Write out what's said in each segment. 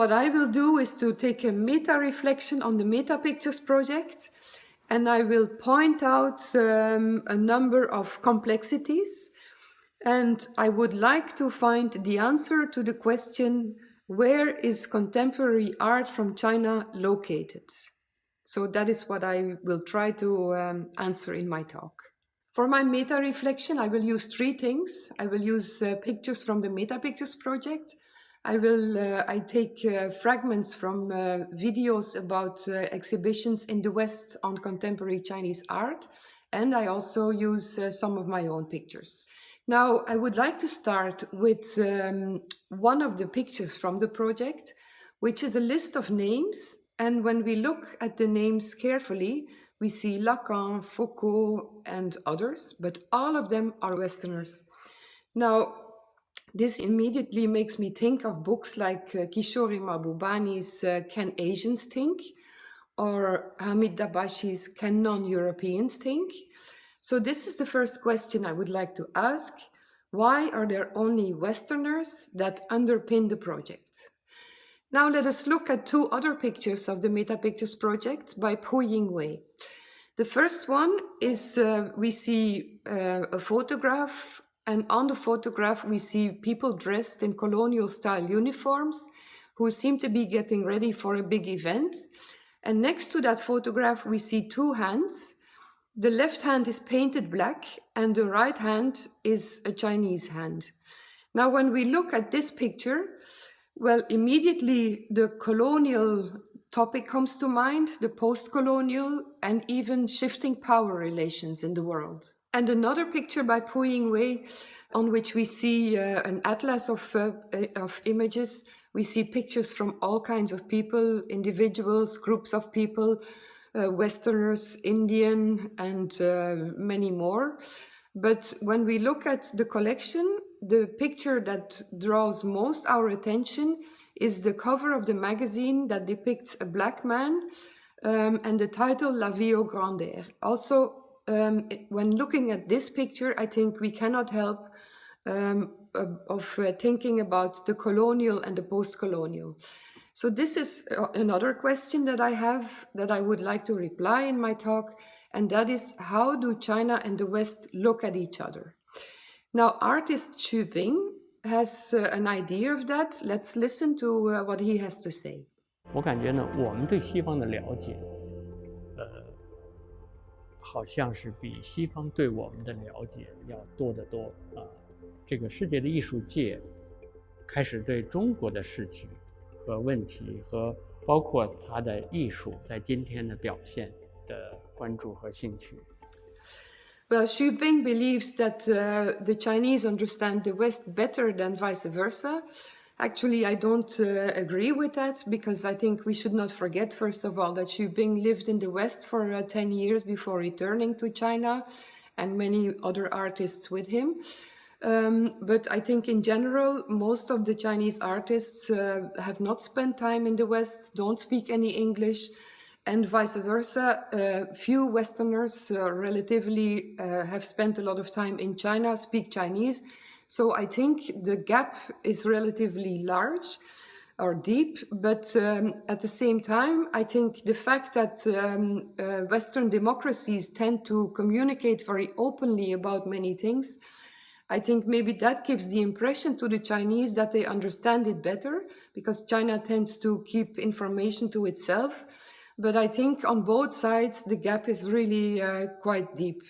What I will do is to take a meta-reflection on the Meta Pictures project, and I will point out a number of complexities, and I would like to find the answer to the question, where is contemporary art from China located? So that is what I will try to answer in my talk. For my meta-reflection, I will use three things. I will use pictures from the Meta Pictures project. I take fragments from videos about exhibitions in the West on contemporary Chinese art, and I also use some of my own pictures. Now, I would like to start with one of the pictures from the project, which is a list of names. And when we look at the names carefully, we see Lacan, Foucault, and others, but all of them are Westerners. Now, this immediately makes me think of books like Kishore Mahbubani's Can Asians Think? Or Hamid Dabashi's Can Non-Europeans Think? So this is the first question I would like to ask. Why are there only Westerners that underpin the project? Now let us look at two other pictures of the Meta Pictures project by Pu Yingwei. The first one is we see a photograph, and on the photograph we see people dressed in colonial style uniforms who seem to be getting ready for a big event. And next to that photograph we see two hands. The left hand is painted black and the right hand is a Chinese hand. Now when we look at this picture, well, immediately the colonial topic comes to mind, the post-colonial and even shifting power relations in the world. And another picture by Pu Yingwei, on which we see an atlas of images. We see pictures from all kinds of people, individuals, groups of people, Westerners, Indian, and many more. But when we look at the collection, the picture that draws most our attention is the cover of the magazine that depicts a black man and the title La Vie au Grand Air. Also, when looking at this picture, I think we cannot help thinking about the colonial and the post-colonial. So this is another question that I have that I would like to reply in my talk, and that is, how do China and the West look at each other? Now, artist Xu Bing has an idea of that. Let's listen to what he has to say. 我感觉呢，我们对西方的了解，好像是比西方对我们的了解要多得多啊。这个世界的艺术界开始对中国的事情和问题，和包括它的艺术在今天的表现的关注和兴趣。Well, Xu Bing believes that the Chinese understand the West better than vice versa. Actually, I don't agree with that, because I think we should not forget, first of all, that Xu Bing lived in the West for 10 years before returning to China, and many other artists with him. But I think in general, most of the Chinese artists have not spent time in the West, don't speak any English, and vice versa. Few Westerners relatively have spent a lot of time in China, speak Chinese. So I think the gap is relatively large or deep, but at the same time, I think the fact that Western democracies tend to communicate very openly about many things, I think maybe that gives the impression to the Chinese that they understand it better, because China tends to keep information to itself. But I think on both sides, the gap is really quite deep.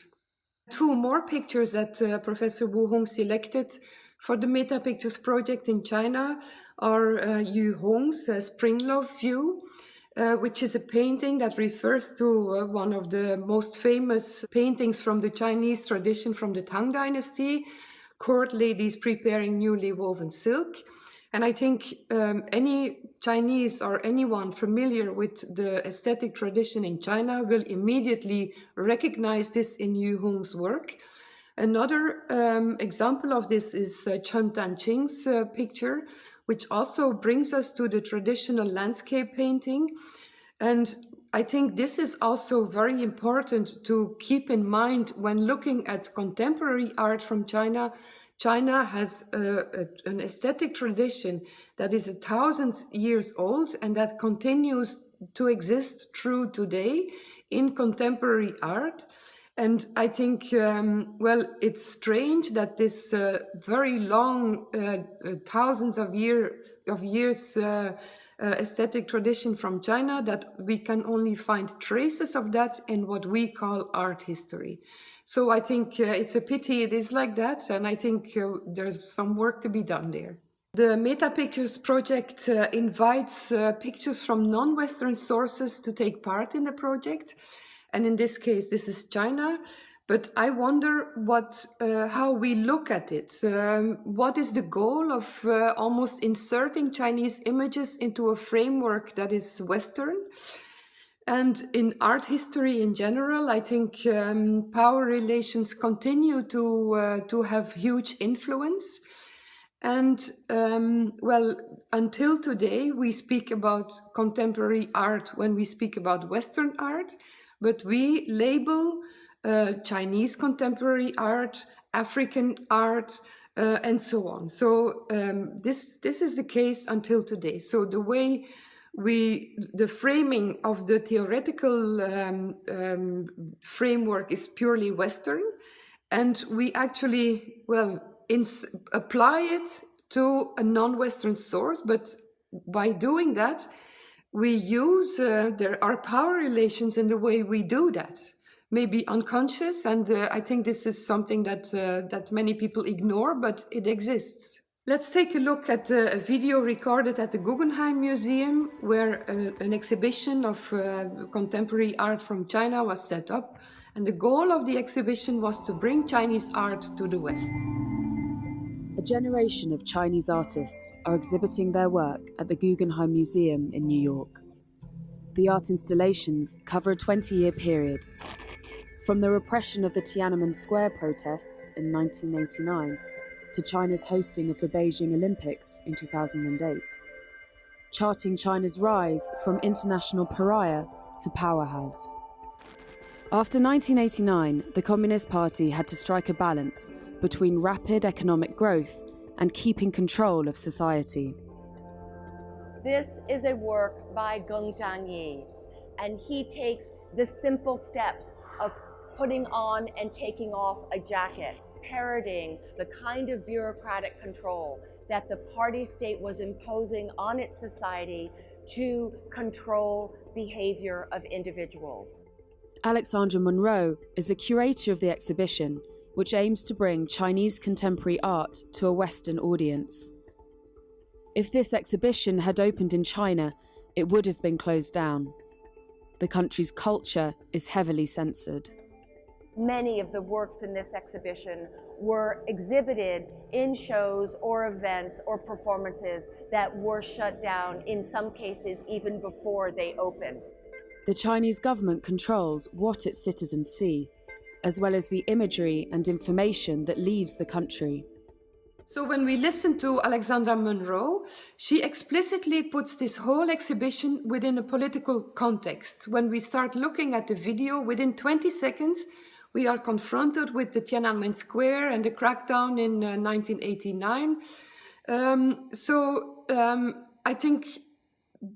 Two more pictures that Professor Wu Hong selected for the Meta Pictures project in China are Yu Hong's Spring Love View, which is a painting that refers to one of the most famous paintings from the Chinese tradition from the Tang Dynasty, court ladies preparing newly woven silk. And I think any Chinese or anyone familiar with the aesthetic tradition in China will immediately recognize this in Yu Hong's work. Another example of this is Chen Tanqing's picture, which also brings us to the traditional landscape painting. And I think this is also very important to keep in mind when looking at contemporary art from China. China has an aesthetic tradition that is 1,000 years old and that continues to exist through today in contemporary art. And I think, well, it's strange that this very long, thousands of years aesthetic tradition from China, that we can only find traces of that in what we call art history. So I think it's a pity it is like that, and I think there's some work to be done there. The Meta Pictures project invites pictures from non-Western sources to take part in the project. And in this case, this is China. But I wonder how we look at it. What is the goal of almost inserting Chinese images into a framework that is Western? And in art history in general, I think power relations continue to have huge influence. And well, until today, we speak about contemporary art when we speak about Western art, but we label Chinese contemporary art, African art, and so on. So this is the case until today. So the way the framing of the theoretical framework is purely Western, and we actually, well, apply it to a non-Western source, but by doing that, we use there are power relations in the way we do that, maybe unconscious, and I think this is something that many people ignore, but it exists. Let's take a look at a video recorded at the Guggenheim Museum, where an exhibition of contemporary art from China was set up, and the goal of the exhibition was to bring Chinese art to the West. A generation of Chinese artists are exhibiting their work at the Guggenheim Museum in New York. The art installations cover a 20-year period, from the repression of the Tiananmen Square protests in 1989 to China's hosting of the Beijing Olympics in 2008, charting China's rise from international pariah to powerhouse. After 1989, the Communist Party had to strike a balance between rapid economic growth and keeping control of society. This is a work by Geng Zhangyi, and he takes the simple steps of putting on and taking off a jacket, parroting the kind of bureaucratic control that the party state was imposing on its society to control behavior of individuals. Alexandra Monroe is a curator of the exhibition, which aims to bring Chinese contemporary art to a Western audience. If this exhibition had opened in China, it would have been closed down. The country's culture is heavily censored. Many of the works in this exhibition were exhibited in shows or events or performances that were shut down, in some cases even before they opened. The Chinese government controls what its citizens see, as well as the imagery and information that leaves the country. So when we listen to Alexandra Monroe, she explicitly puts this whole exhibition within a political context. When we start looking at the video, within 20 seconds, we are confronted with the Tiananmen Square and the crackdown in 1989. I think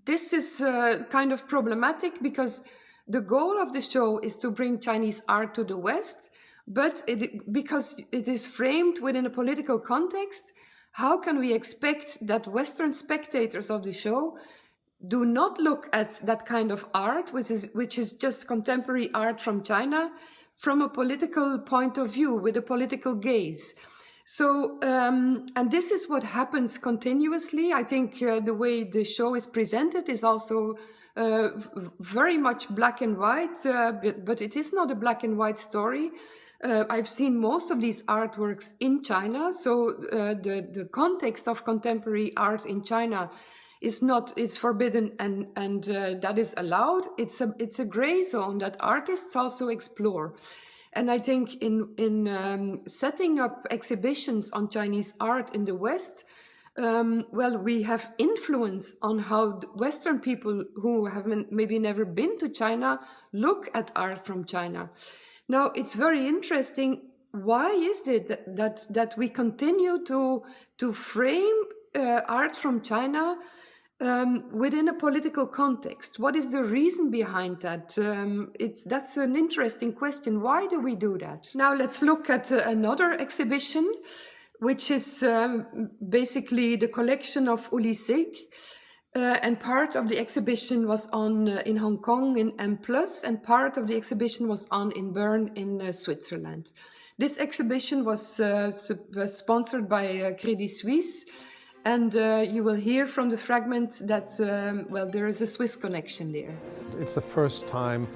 this is kind of problematic because the goal of the show is to bring Chinese art to the West, but because it is framed within a political context, how can we expect that Western spectators of the show do not look at that kind of art, which is just contemporary art from China, from a political point of view, with a political gaze? So, and this is what happens continuously. I think the way the show is presented is also very much black and white, but it is not a black and white story. I've seen most of these artworks in China, so the context of contemporary art in China is forbidden, and that is allowed. It's a gray zone that artists also explore. And I think in setting up exhibitions on Chinese art in the West, well, we have influence on how Western people who have maybe never been to China look at art from China. Now, it's very interesting why is it that we continue to frame art from China within a political context? What is the reason behind that? That's an interesting question. Why do we do that? Now let's look at another exhibition, which is basically the collection of Uli Sig. And part of the exhibition was on in Hong Kong in M+, and part of the exhibition was on in Bern in Switzerland. This exhibition was sponsored by Credit Suisse, and you will hear from the fragment that, well, there is a Swiss connection there. It's the first time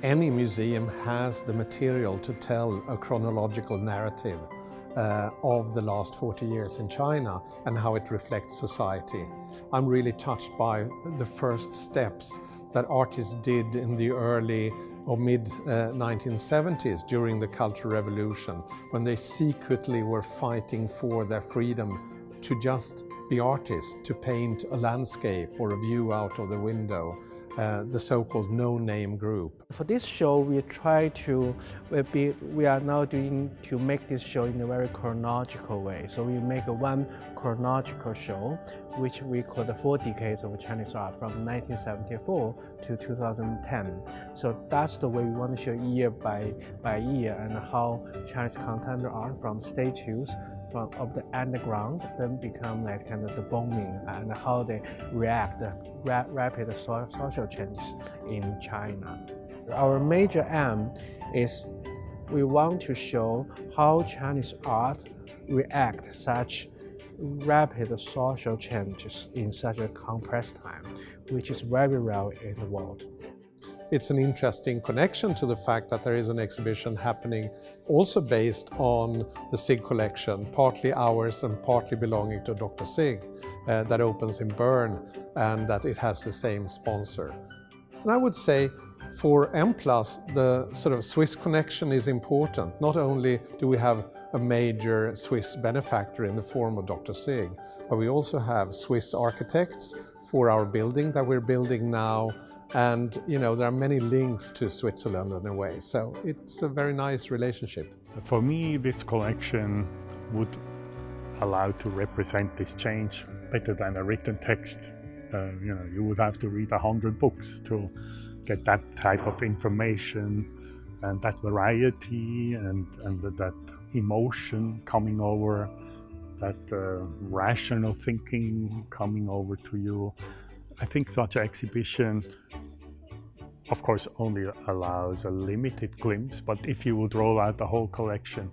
any museum has the material to tell a chronological narrative of the last 40 years in China and how it reflects society. I'm really touched by the first steps that artists did in the early or mid-1970s during the Cultural Revolution, when they secretly were fighting for their freedom to just be artists, to paint a landscape or a view out of the window, the so-called no-name group. For this show, we try to, we are now doing to make this show in a very chronological way. So we make one chronological show, which we call the 4 decades of Chinese art from 1974 to 2010. So that's the way we want to show year by year and how Chinese contemporary art from statues of the underground then become like kind of the booming, and how they react to rapid social changes in China. Our major aim is we want to show how Chinese art react such rapid social changes in such a compressed time, which is very rare in the world. It's an interesting connection to the fact that there is an exhibition happening also based on the Sig collection, partly ours and partly belonging to Dr. Sig, that opens in Bern, and that it has the same sponsor. And I would say for M+, the sort of Swiss connection is important. Not only do we have a major Swiss benefactor in the form of Dr. Sig, but we also have Swiss architects for our building that we're building now. And, you know, there are many links to Switzerland in a way, so it's a very nice relationship. For me, this collection would allow to represent this change better than a written text. You know, you would have to read 100 books to get that type of information and that variety and that emotion coming over, that rational thinking coming over to you. I think such an exhibition, of course, only allows a limited glimpse, but if you would roll out the whole collection,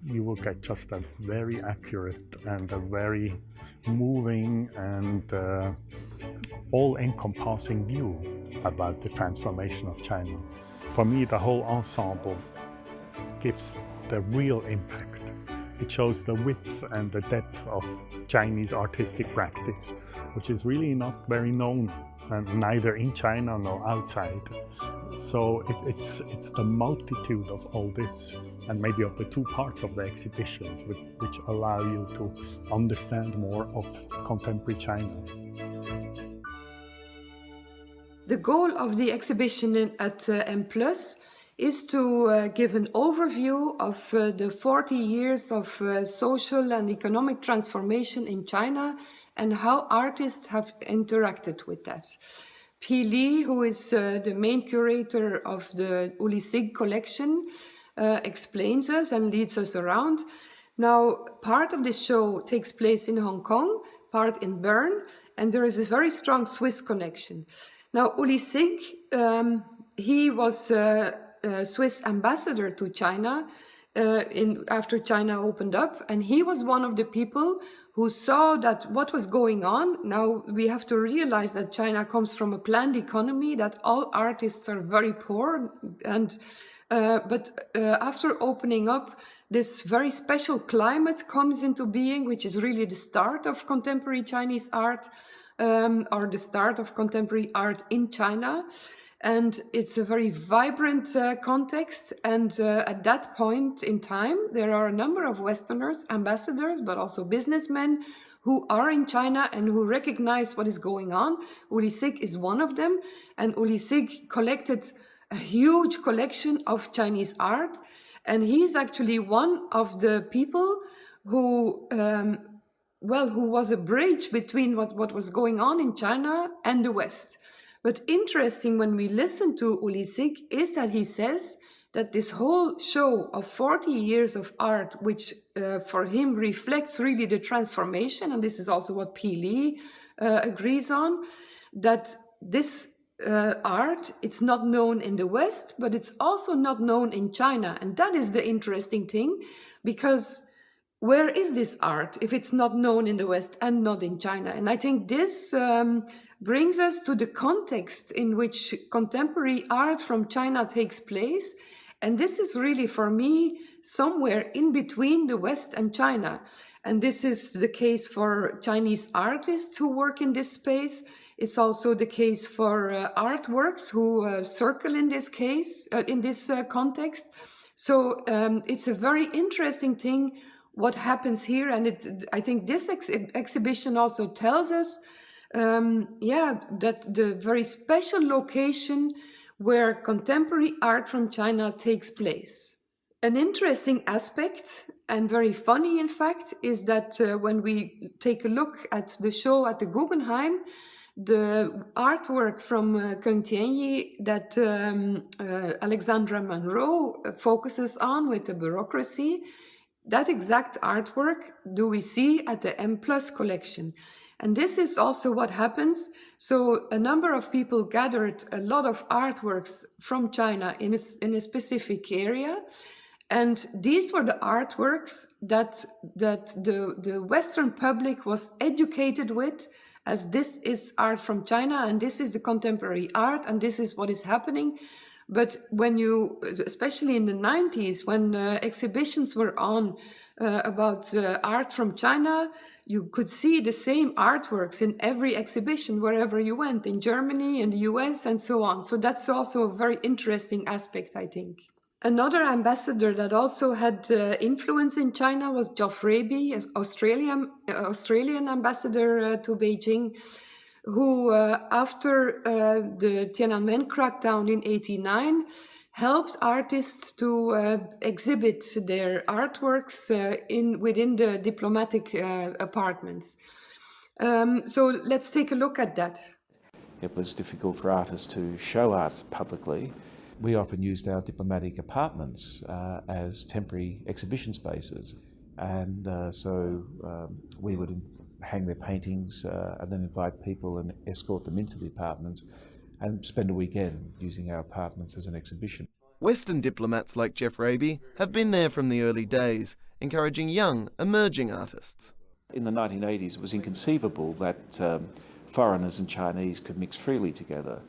you will get just a very accurate and a very moving and all-encompassing view about the transformation of China. For me, the whole ensemble gives the real impact. It shows the width and the depth of Chinese artistic practice, which is really not very known, and neither in China nor outside. So it's the multitude of all this, and maybe of the two parts of the exhibitions, which allow you to understand more of contemporary China. The goal of the exhibition at M+ is to give an overview of the 40 years of social and economic transformation in China and how artists have interacted with that. P. Lee, who is the main curator of the Uli Sig collection, explains us and leads us around. Now, part of this show takes place in Hong Kong, part in Bern, and there is a very strong Swiss connection. Now, Uli Sig, he was Swiss ambassador to China after China opened up, and he was one of the people who saw that what was going on. Now we have to realize that China comes from a planned economy, that all artists are very poor, and but after opening up, this very special climate comes into being, which is really the start of contemporary Chinese art, or the start of contemporary art in China. And it's a very vibrant context. And at that point in time, there are a number of Westerners, ambassadors, but also businessmen who are in China and who recognize what is going on. Uli Sig is one of them. And Uli Sig collected a huge collection of Chinese art. And he's actually one of the people who, who was a bridge between what was going on in China and the West. But interesting when we listen to Uli Sig is that he says that this whole show of 40 years of art, which for him reflects really the transformation, and this is also what P. Lee agrees on, that this art, it's not known in the West, but it's also not known in China. And that is the interesting thing, because where is this art if it's not known in the West and not in China? And I think this brings us to the context in which contemporary art from China takes place. And this is really, for me, somewhere in between the West and China. And this is the case for Chinese artists who work in this space. It's also the case for artworks who circle in this case, in this context. So it's a very interesting thing what happens here. And I think this exhibition also tells us, that the very special location where contemporary art from China takes place. An interesting aspect, and very funny in fact, is that when we take a look at the show at the Guggenheim, the artwork from Kung Tianyi that Alexandra Monroe focuses on with the bureaucracy, that exact artwork do we see at the M+ collection. And this is also what happens. So a number of people gathered a lot of artworks from China in a specific area. And these were the artworks that the Western public was educated with, as this is art from China and this is the contemporary art and this is what is happening. But when you, especially in the 90s, when exhibitions were on about art from China, you could see the same artworks in every exhibition wherever you went, in Germany, in the US, and so on. So that's also a very interesting aspect, I think. Another ambassador that also had influence in China was Geoff Raby, an Australian ambassador to Beijing, who after the Tiananmen crackdown in '89 helped artists to exhibit their artworks within the diplomatic apartments. So let's take a look at that. It was difficult for artists to show art publicly. We often used our diplomatic apartments as temporary exhibition spaces, and so we would hang their paintings and then invite people and escort them into the apartments and spend a weekend using our apartments as an exhibition. Western diplomats like Geoff Raby have been there from the early days, encouraging young, emerging artists. In the 1980s, it was inconceivable that foreigners and Chinese could mix freely together.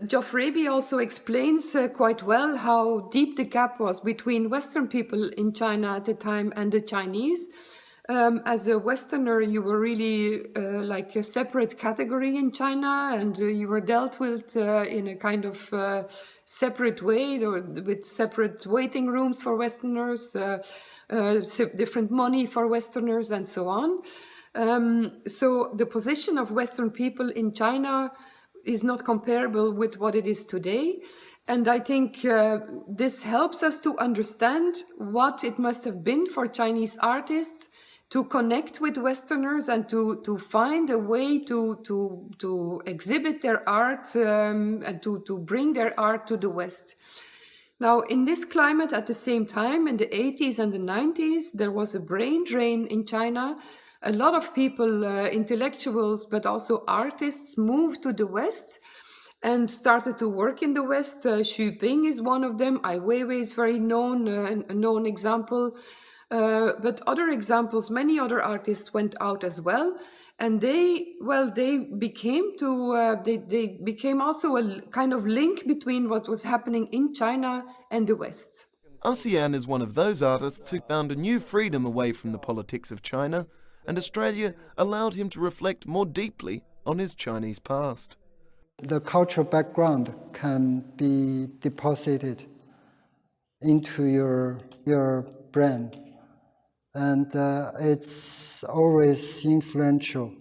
Geoff Raby also explains quite well how deep the gap was between Western people in China at the time and the Chinese. As a Westerner, you were really like a separate category in China, and you were dealt with in a kind of separate way, with separate waiting rooms for Westerners, different money for Westerners, and so on. So the position of Western people in China is not comparable with what it is today. And I think this helps us to understand what it must have been for Chinese artists to connect with Westerners and to find a way to exhibit their art and to bring their art to the West. Now, in this climate, at the same time, in the 80s and the 90s, there was a brain drain in China. A lot of people, intellectuals, but also artists, moved to the West and started to work in the West. Xu Ping is one of them. Ai Weiwei is very known, a known example. But other examples, many other artists went out as well. And they became also a kind of link between what was happening in China and the West. ASEAN is one of those artists who found a new freedom away from the politics of China, and Australia allowed him to reflect more deeply on his Chinese past. The cultural background can be deposited into your brain, and it's always influential,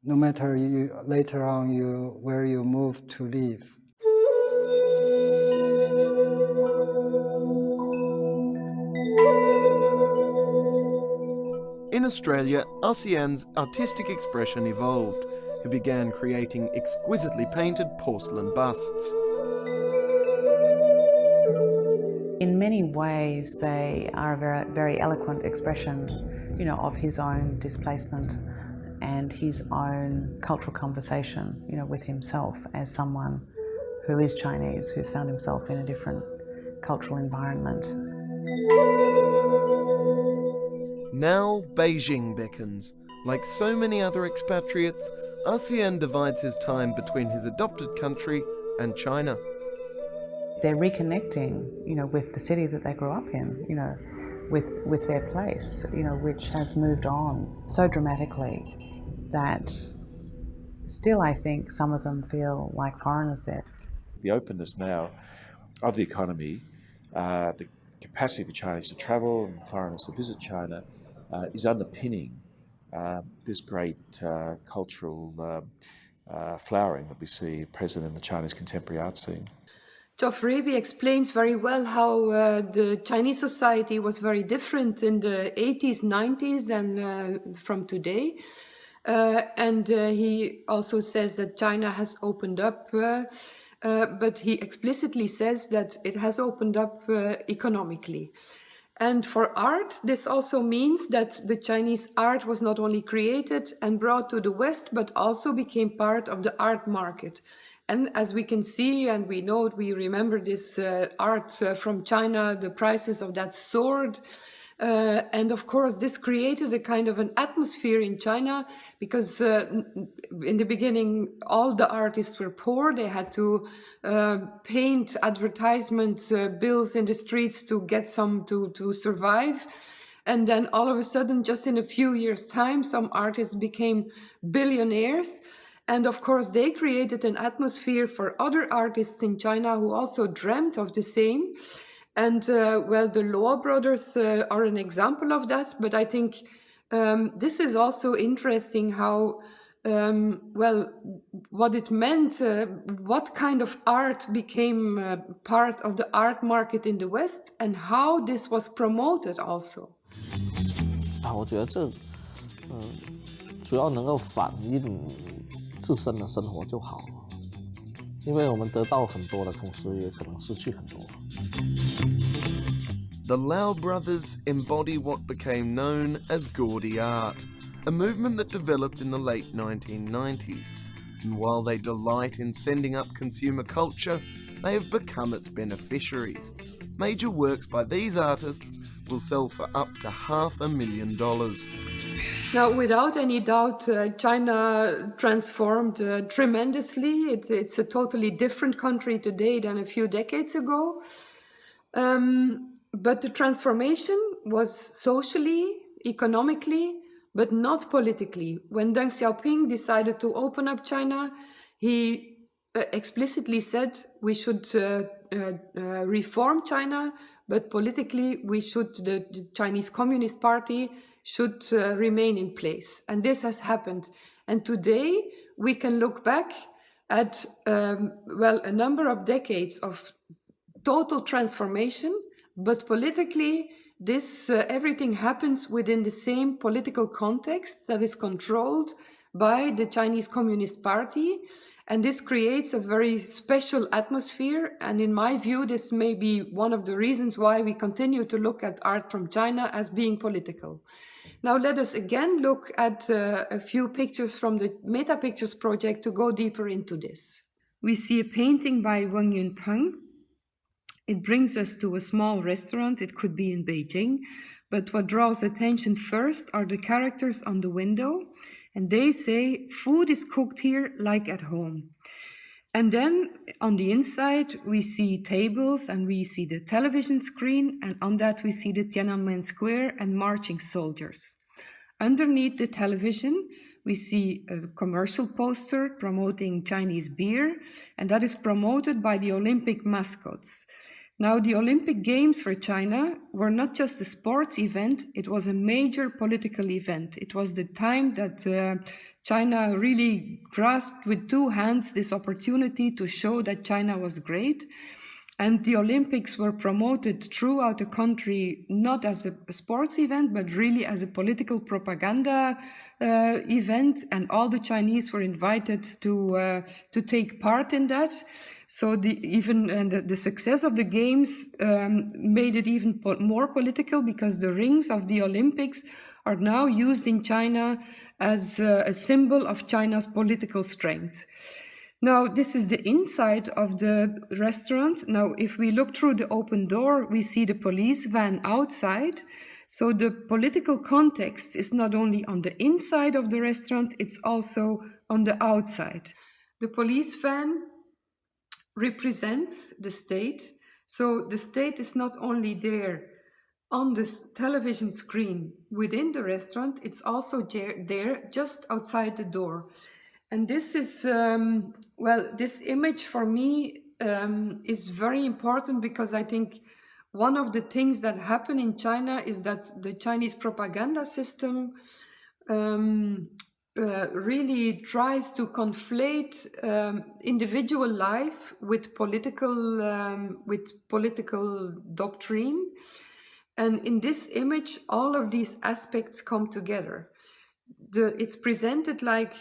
no matter later on where you move to live. in Australia, ASEAN's artistic expression evolved. It began creating exquisitely painted porcelain busts. In many ways, they are a very, very eloquent expression, you know, of his own displacement and his own cultural conversation, you know, with himself as someone who is Chinese, who's found himself in a different cultural environment. Now Beijing beckons. Like so many other expatriates, ASEAN divides his time between his adopted country and China. They're reconnecting, you know, with the city that they grew up in, you know, with their place, you know, which has moved on so dramatically that still I think some of them feel like foreigners there. The openness now of the economy, the capacity for Chinese to travel and foreigners to visit China is underpinning this great cultural flowering that we see present in the Chinese contemporary art scene. Geoff Raby explains very well how the Chinese society was very different in the 80s, 90s than from today. And he also says that China has opened up, but he explicitly says that it has opened up economically. And for art, this also means that the Chinese art was not only created and brought to the West, but also became part of the art market. And as we can see, and we know, we remember this art from China, the prices of that soared. And of course, this created a kind of an atmosphere in China because in the beginning, all the artists were poor. They had to paint advertisement bills in the streets to get some to survive. And then all of a sudden, just in a few years' time, some artists became billionaires. And of course, they created an atmosphere for other artists in China who also dreamt of the same. And well, the Law brothers are an example of that. But I think this is also interesting how, well, what it meant, what kind of art became part of the art market in the West and how this was promoted also. 我觉得这主要能够反映自身的生活就好了，因为我们得到很多的同时也可能失去很多。 The Lau brothers embody what became known as gaudy art, a movement that developed in the late 1990s. And while they delight in sending up consumer culture, they have become its beneficiaries. Major works by these artists will sell for up to $500,000. Now, without any doubt, China transformed tremendously. It's a totally different country today than a few decades ago. But the transformation was socially, economically, but not politically. When Deng Xiaoping decided to open up China, he explicitly said we should reform China, but politically the Chinese Communist Party should remain in place. And this has happened. And today we can look back at, well, a number of decades of total transformation, but politically this everything happens within the same political context that is controlled by the Chinese Communist Party. And this creates a very special atmosphere. And in my view, this may be one of the reasons why we continue to look at art from China as being political. Now let us again look at a few pictures from the Meta Pictures project to go deeper into this. We see a painting by Wang Yunpeng. It brings us to a small restaurant. It could be in Beijing. But what draws attention first are the characters on the window. And they say, food is cooked here like at home. And then on the inside, we see tables and we see the television screen. And on that, we see the Tiananmen Square and marching soldiers. Underneath the television, we see a commercial poster promoting Chinese beer. And that is promoted by the Olympic mascots. Now, the Olympic Games for China were not just a sports event, it was a major political event. It was the time that China really grasped with two hands this opportunity to show that China was great. And the Olympics were promoted throughout the country, not as a sports event, but really as a political propaganda event. And all the Chinese were invited to take part in that. So the success of the games made it even more political, because the rings of the Olympics are now used in China as a symbol of China's political strength. Now, this is the inside of the restaurant. Now, if we look through the open door, we see the police van outside. So the political context is not only on the inside of the restaurant, it's also on the outside. The police van represents the state. So the state is not only there on the television screen within the restaurant, it's also there just outside the door. And this is, this image for me is very important, because I think one of the things that happen in China is that the Chinese propaganda system really tries to conflate individual life with political doctrine. And in this image, all of these aspects come together. It's presented like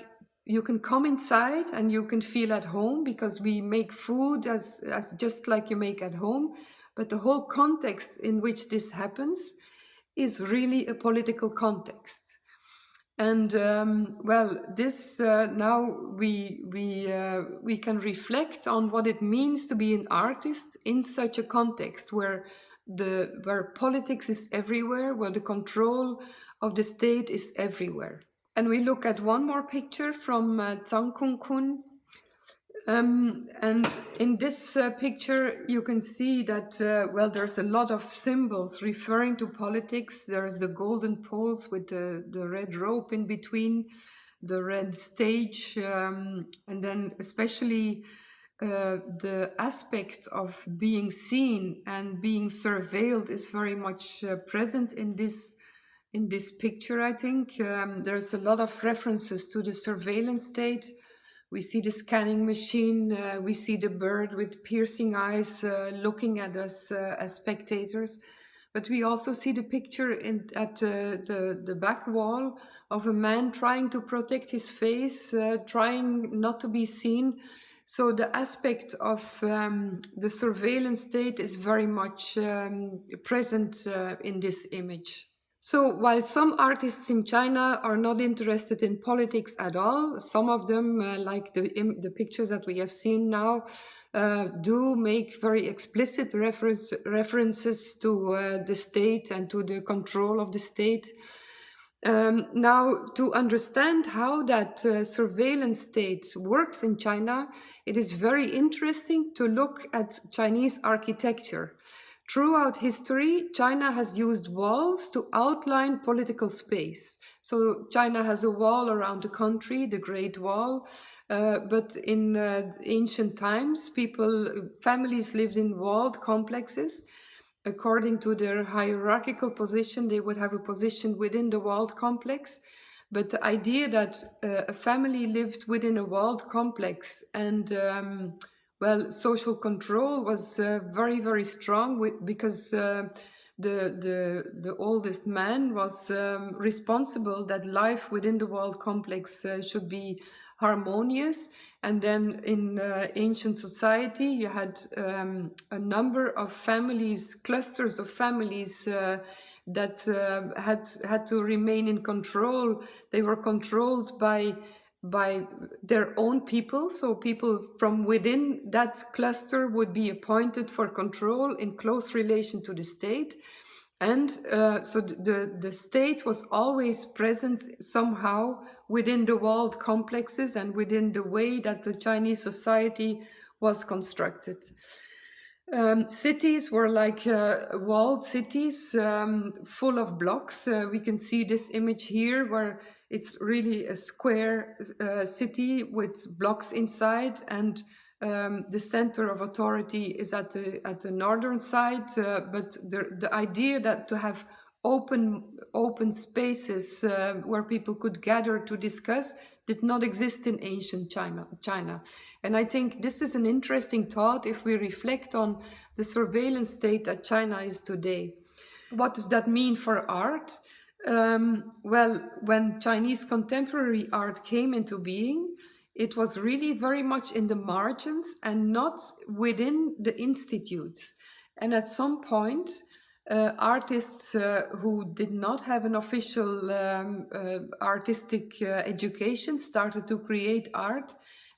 you can come inside and you can feel at home, because we make food as just like you make at home. But the whole context in which this happens is really a political context. And this now we can reflect on what it means to be an artist in such a context where politics is everywhere, where the control of the state is everywhere. And we look at one more picture from Zhang Kongkun. And in this picture, you can see that, there's a lot of symbols referring to politics. There's the golden poles with the red rope in between, the red stage, and then especially the aspect of being seen and being surveilled is very much present in this picture, I think. There's a lot of references to the surveillance state. We see the scanning machine, we see the bird with piercing eyes looking at us as spectators. But we also see the picture at the back wall of a man trying to protect his face, trying not to be seen. So the aspect of the surveillance state is very much present in this image. So while some artists in China are not interested in politics at all, some of them, like the pictures that we have seen now, do make very explicit references to the state and to the control of the state. Now, to understand how that surveillance state works in China, it is very interesting to look at Chinese architecture. Throughout history, China has used walls to outline political space. So China has a wall around the country, the Great Wall, but in ancient times, families lived in walled complexes. According to their hierarchical position, they would have a position within the walled complex. But the idea that a family lived within a walled complex and social control was very, very strong because the oldest man was responsible that life within the walled complex should be harmonious. And then in ancient society, you had a number of families, clusters of families that had to remain in control. They were controlled by their own people. So people from within that cluster would be appointed for control in close relation to the state. And so the state was always present somehow within the walled complexes and within the way that the Chinese society was constructed. Cities were like walled cities full of blocks. We can see this image here where it's really a square city with blocks inside, and the center of authority is at the northern side. But the idea that to have open spaces where people could gather to discuss, did not exist in ancient China. And I think this is an interesting thought if we reflect on the surveillance state that China is today. What does that mean for art? Well, when Chinese contemporary art came into being, it was really very much in the margins and not within the institutes. And at some point, artists who did not have an official artistic education started to create art.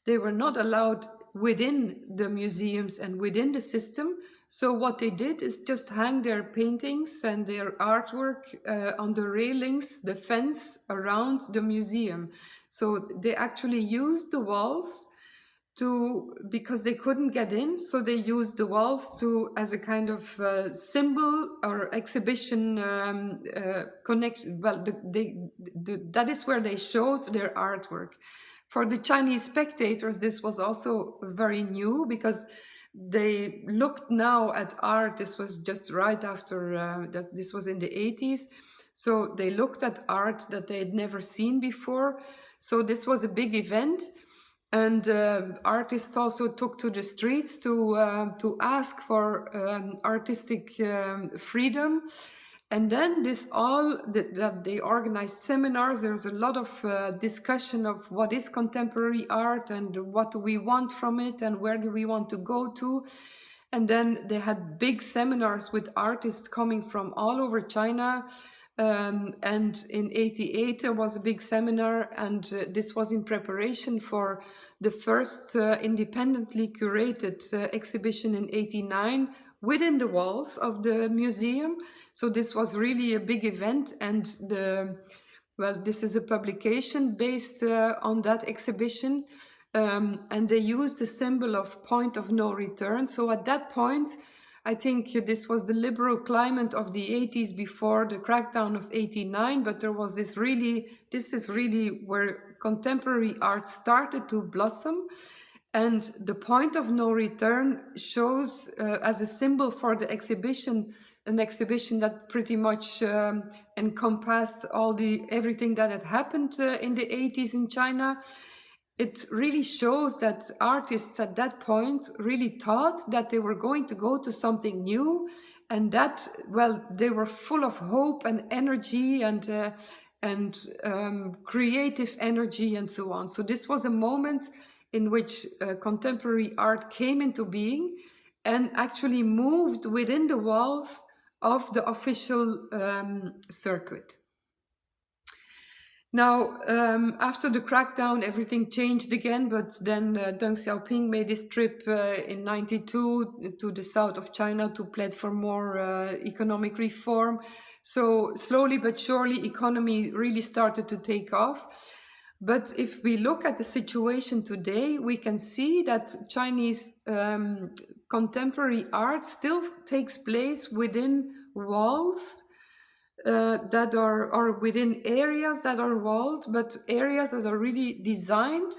They were not allowed within the museums and within the system. So what they did is just hang their paintings and their artwork on the railings, the fence around the museum. So they actually used the walls because they couldn't get in, so they used the walls as a kind of symbol or exhibition connection. Well, that is where they showed their artwork. For the Chinese spectators, this was also very new because they looked now at art. This was just right after that. This was in the 80s. So they looked at art that they had never seen before. So this was a big event. And artists also took to the streets to ask for artistic freedom. And then they organized seminars. There's a lot of discussion of what is contemporary art and what do we want from it and where do we want to go to. And then they had big seminars with artists coming from all over China. And in '88 there was a big seminar, and this was in preparation for the first independently curated exhibition in '89 within the walls of the museum. So this was really a big event, and this is a publication based on that exhibition, and they used the symbol of point of no return. So at that point, I think this was the liberal climate of the 80s before the crackdown of '89, but this is really where contemporary art started to blossom. And the point of no return shows as a symbol for the exhibition, an exhibition that pretty much encompassed everything that had happened in the 80s in China. It really shows that artists at that point really thought that they were going to go to something new, and that, they were full of hope and energy and creative energy and so on. So this was a moment in which contemporary art came into being and actually moved within the walls of the official circuit. Now, after the crackdown, everything changed again, but then Deng Xiaoping made his trip in '92 to the south of China to plead for more economic reform. So slowly but surely, economy really started to take off. But if we look at the situation today, we can see that Chinese contemporary art still takes place within walls that are within areas that are walled, but areas that are really designed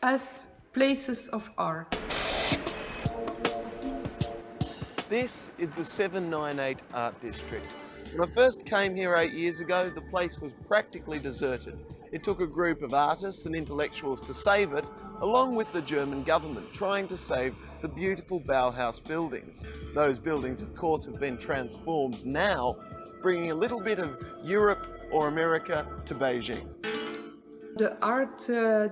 as places of art. This is the 798 Art District. When I first came here 8 years ago, the place was practically deserted. It took a group of artists and intellectuals to save it, along with the German government trying to save the beautiful Bauhaus buildings. Those buildings, of course, have been transformed now, bringing a little bit of Europe or America to Beijing. The Art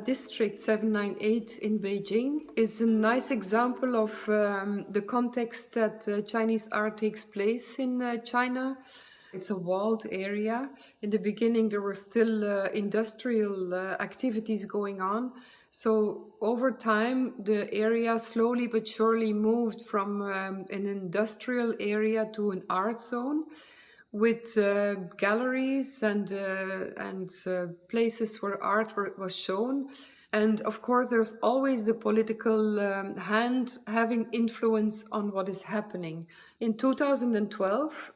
District 798 in Beijing is a nice example of the context that Chinese art takes place in China. It's a walled area. In the beginning, there were still industrial activities going on. So over time, the area slowly but surely moved from an industrial area to an art zone, with galleries and places where art was shown. And of course, there's always the political hand having influence on what is happening. In 2012,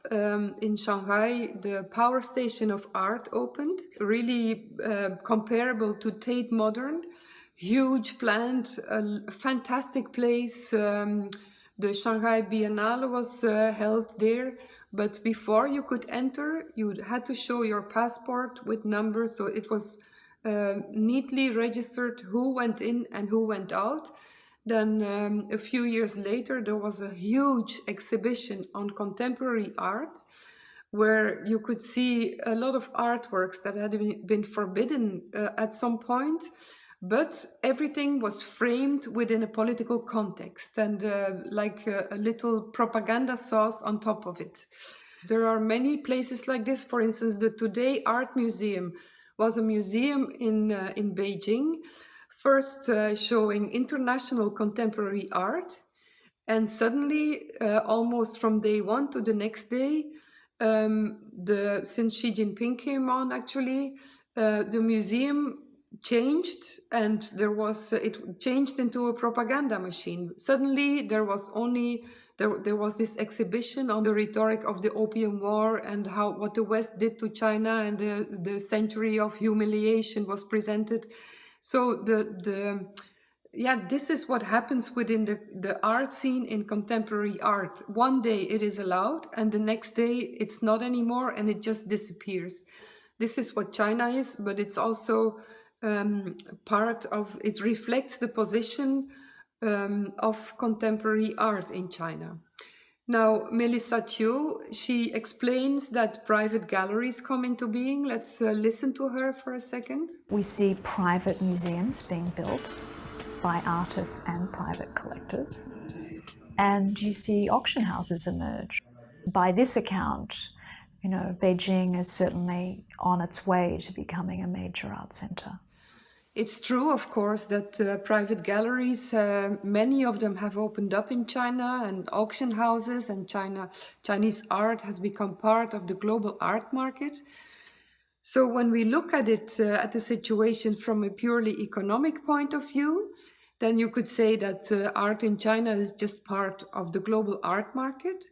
in Shanghai, the Power Station of Art opened, really comparable to Tate Modern. Huge plant, a fantastic place. The Shanghai Biennale was held there. But before you could enter, you had to show your passport with numbers. So it was neatly registered who went in and who went out. Then a few years later, there was a huge exhibition on contemporary art, where you could see a lot of artworks that had been forbidden at some point, but everything was framed within a political context and like a little propaganda sauce on top of it. There are many places like this. For instance, the Today Art Museum was a museum in Beijing, first showing international contemporary art, and suddenly, almost from day one to the next day, since Xi Jinping came on, actually, the museum changed, and it changed into a propaganda machine. Suddenly, there was this exhibition on the rhetoric of the Opium War and what the West did to China, and the century of humiliation was presented. So this is what happens within the art scene in contemporary art. One day it is allowed, and the next day it's not anymore, and it just disappears. This is what China is, but it's also it reflects the position of contemporary art in China. Now, Melissa Chiu, she explains that private galleries come into being. Let's listen to her for a second. We see private museums being built by artists and private collectors. And you see auction houses emerge. By this account, Beijing is certainly on its way to becoming a major art center. It's true, of course, that private galleries, many of them have opened up in China, and auction houses, and Chinese art has become part of the global art market. So when we look at it, at the situation from a purely economic point of view, then you could say that art in China is just part of the global art market.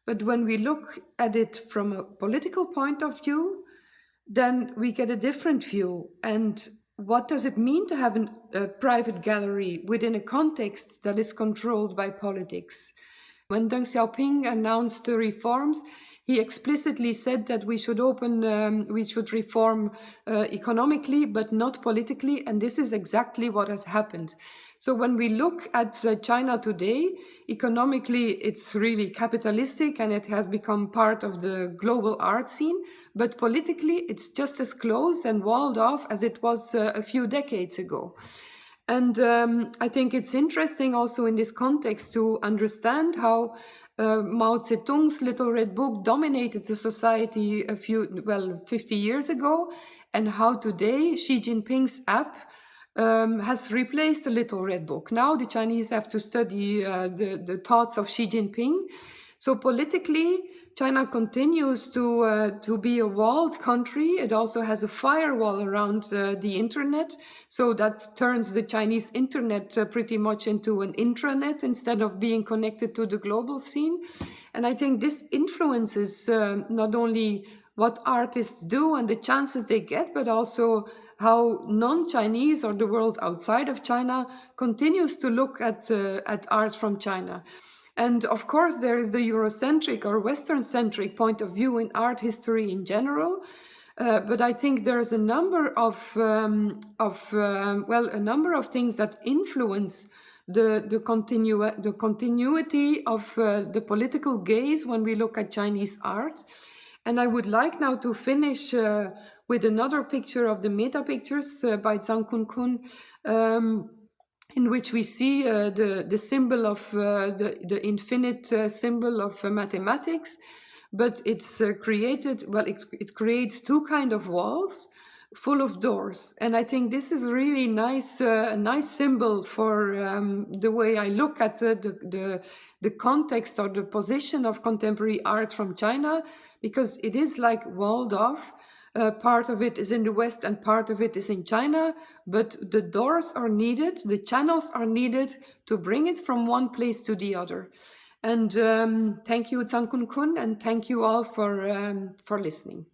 But when we look at it from a political point of view, then we get a different view. And what does it mean to have a private gallery within a context that is controlled by politics? When Deng Xiaoping announced the reforms, he explicitly said that we should reform economically, but not politically, and this is exactly what has happened. So when we look at China today, economically it's really capitalistic and it has become part of the global art scene, but politically it's just as closed and walled off as it was a few decades ago. And I think it's interesting also in this context to understand how Mao Zedong's Little Red Book dominated the society 50 years ago, and how today Xi Jinping's app has replaced the Little Red Book. Now the Chinese have to study the thoughts of Xi Jinping. So politically, China continues to be a walled country. It also has a firewall around the internet. So that turns the Chinese internet pretty much into an intranet instead of being connected to the global scene. And I think this influences not only what artists do and the chances they get, but also how non-Chinese or the world outside of China continues to look at art from China. And of course, there is the Eurocentric or Western-centric point of view in art history in general. But I think there's a number of things that influence the continuity of the political gaze when we look at Chinese art. And I would like now to finish with another picture of the meta pictures by Zhang Kun, in which we see the symbol of the infinite symbol of mathematics, but it's it creates two kind of walls full of doors. And I think this is really nice, a nice symbol for the way I look at the context or the position of contemporary art from China, because it is like walled off. Part of it is in the West and part of it is in China, but the doors are needed, the channels are needed to bring it from one place to the other. And thank you, Zhang Kun, and thank you all for listening.